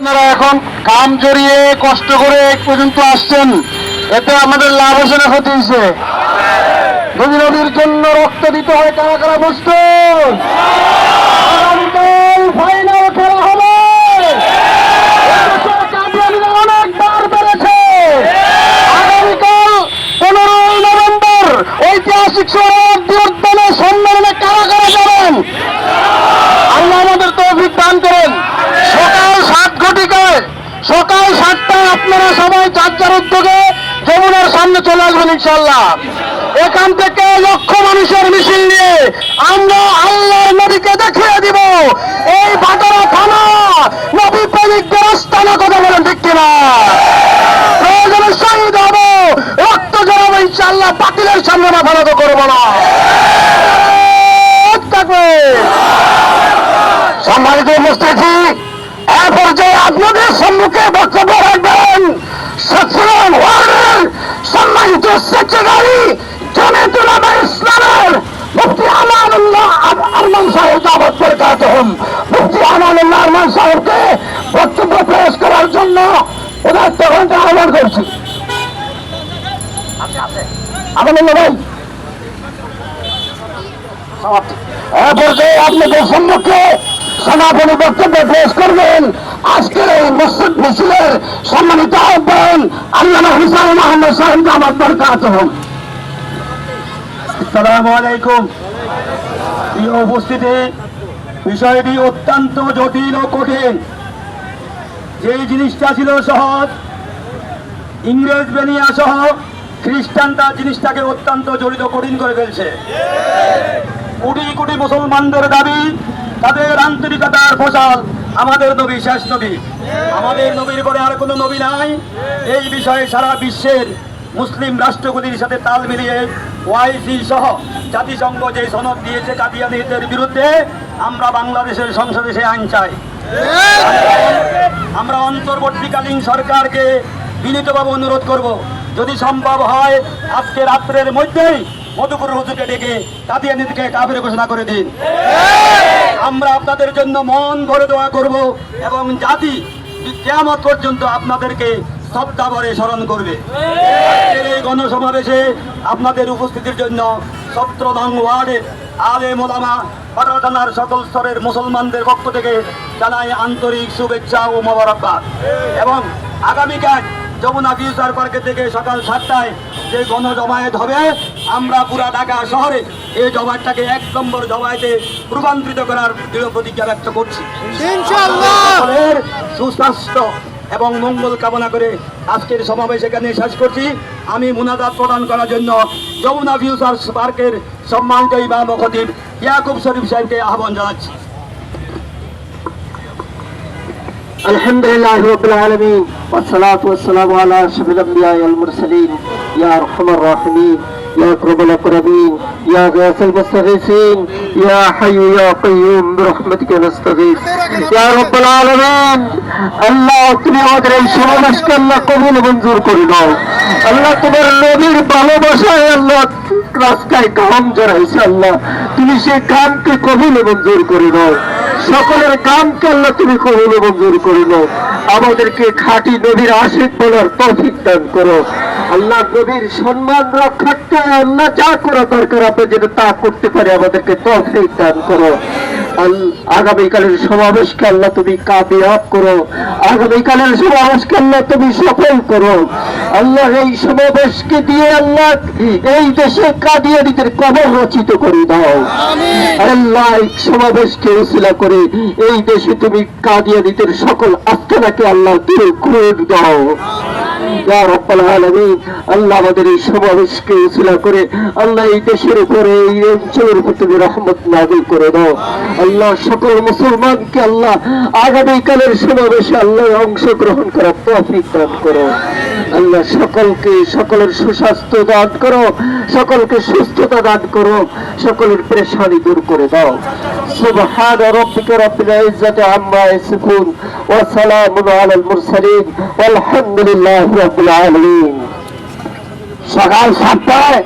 আপনারা এখন কাম জড়িয়ে কষ্ট করে এক পর্যন্ত আসছেন, এতে আমাদের লাভ হয়েছে না ক্ষতি হয়েছে? যদি নদীর জন্য রক্ত দিতে হয় কারা কারা প্রস্তুত? ফাইনাল খেলা হবে। অনেকবার বেড়েছে। আগামীকাল 15ই নভেম্বর ঐতিহাসিক শহীদ সম্মেলনে কারা কারা যাবেন? আল্লাহ আমাদের তৌফিক দান করেন। সকাল 7টায় আপনারা সবাই যার যার উদ্যোগে যমুনার সামনে চলে আসবেন ইনশাআল্লাহ। এখান থেকে লক্ষ মানুষের মিছিল নিয়ে আমরা আল্লাহর নবীকে দেখিয়ে দিব এই ভাটারা থানা নবী প্রেমিকদের আস্তানা। কথা বলেন ঠিক কিনা? প্রয়োজনে শহীদ হব, রক্ত জড়াবো ইনশাআল্লাহ, বাতিলের সামনে মাথা নত করবো না। সম্মানিত উপস্থিতি, এ পর্যায়ে আপনাদের সম্মুখে বক্তব্য রাখবেন সচিবালয় ওয়ার্ডের সম্মানিত সেক্রেটারি জামিয়াতুল উলামা ইসলামের মুফতি আমানুল্লাহ আরমান সাহেব দাওয়াত বরকাতুহুম। মুফতি আমানুল্লাহ আরমান সাহেবকে বক্তব্য পেশ করার জন্য ওনার তখন আহ্বান করছি। আমানুল্লাহ ভাই, এ পর্যায়ে আপনাদের সম্মুখে সমাপনী বক্তব্য পেশ করবেন আজকের এই মসজিদ মিছিলের সম্মানিত আহ্বান আল্লামা হুসাইন আহমদ সাহেব দাওয়াত বরকাতুহুম। আসসালামু আলাইকুম। প্রিয় উপস্থিতি, বিষয়টি অত্যন্ত জটিল ও কঠিন। যে জিনিসটা ছিল সহজ, ইংরেজ বেনিয়া সহ খ্রিস্টানরা জিনিসটাকে অত্যন্ত জড়িত কঠিন করে ফেলছে। কোটি কোটি মুসলমানদের দাবি, তাদের আন্তরিকতার ফসল আমাদের নবী শেষ নবী। আমাদের নবীর পরে আর কোনো নবী নাই। এই বিষয়ে সারা বিশ্বের মুসলিম রাষ্ট্রগুলির সাথে তাল মিলিয়ে ওআইসি সহ জাতিসংঘ যে সনদ দিয়েছে কাদিয়ানীদের বিরুদ্ধে, আমরা বাংলাদেশের সংসদে সে আইন চাই। আমরা অন্তর্বর্তীকালীন সরকারকে বিনীতভাবে অনুরোধ করব, যদি সম্ভব হয় আজকে রাত্রের মধ্যেই মধুপুর হুজুরকে ডেকে কাদিয়ানীকে কাফের ঘোষণা করে দিন। আমরা আপনাদের জন্য মন ভরে দোয়া করব এবং জাতি কিয়ামত পর্যন্ত আপনাদেরকে শ্রদ্ধা ভরে স্মরণ করবে। এই গণসমাবেশে আপনাদের উপস্থিতির জন্য 17 নং ওয়ার্ডের আলেম ওলামা পাটরা থানার সকল স্তরের মুসলমানদের পক্ষ থেকে জানাই আন্তরিক শুভেচ্ছা ও মোবারকবাদ। এবং আগামীকাল যমুনা ফিউচার পার্কে থেকে সকাল 7টায় যে গণজমায়েত হবে, আমরা পুরা ঢাকা শহরে এই জমায়েতটাকে 1 নম্বর জমায়েতে রূপান্তরিত করার দৃঢ় প্রতিজ্ঞা ব্যক্ত করছি। সকলের সুস্বাস্থ্য এবং মঙ্গল কামনা করে আজকের সমাবেশ এখানে শেষ করছি। আমি মুনাজাত প্রদান করার জন্য যমুনা ফিউচার পার্কের সম্মানিত ইমাম ও খতিব ইয়াকুব শরীফ সাহেবকে আহ্বান জানাচ্ছি। আলহামদুলিল্লাহি রাব্বিল আলামিন ওয়াসসালাতু ওয়াসসালামু আলা আশরাফিল আমবিয়া ওয়াল মুরসালিন ইয়া আরহামার রাহিমিন ইয়া আকরামাল আকরামিন ইয়া গায়সাল মুস্তাগীসিন ইয়া হাইয়্যু ইয়া কাইয়্যুম বিরহমাতিকা নাস্তাগীস ইয়া রাব্বাল আলামিন। আল্লাহ, তুমি আমাদের এই সমাবেশকে আল্লাহ কবুল মঞ্জুর করে দাও। আল্লাহ, তোমার নবীর ভালোবাসায় আল্লাহ রাস্তায় কাম জড়াইছে, আল্লাহ তুমি সেই কামকে কবুল মঞ্জুর করে দাও। সকলের কামকে আল্লাহ তুমি কবুল মঞ্জুর করে নাও। আমাদেরকে খাঁটি নবীর আশিক বলার তৌফিক দান করো। আল্লাহ, নবীর সম্মান রক্ষার্থে আল্লাহ যা করা দরকার আমরা যেন তা করতে পারি, আমাদেরকে তৌফিক দান করো। আগামীকালের সমাবেশকে আল্লাহ তুমি কামিয়াব করো। আগামীকালের সমাবেশকে আল্লাহ তুমি সফল করো। আল্লাহ, এই সমাবেশকে দিয়ে আল্লাহ এই দেশে কাদিয়ানীদের কবর রচিত করে দাও। আল্লাহ, এই সমাবেশকে উসিলা করে এই দেশে তুমি কাদিয়ানীদের সকল আস্তানাকে আল্লাহ দূর করে দাও। ইয়া রাব্বাল আলামিন। আল্লাহ, আমাদের এই সমাবেশকে উসিলা করে আল্লাহ এই দেশের উপরে, এই অঞ্চলের উপর তুমি রহমত নাযিল করে দাও। আল্লাহ, সকল মুসলমানকে আল্লাহ আগামীকালের সমাবেশে আল্লাহ অংশগ্রহণ করার তৌফিক দান করো। আল্লাহ, সকলের সুস্বাস্থ্য দান করো, সকলকে সুস্থতা দান করো, সকলের পেরেশানি দূর করে দাও। সুবহান রাব্বিকা রাব্বিল ইজ্জাতি আম্মা ইয়াসিফুন ওয়া সালামুন আলাল মুরসালিন ওয়ালহামদুলিল্লাহি রাব্বিল আলামিন। সকাল 7টায়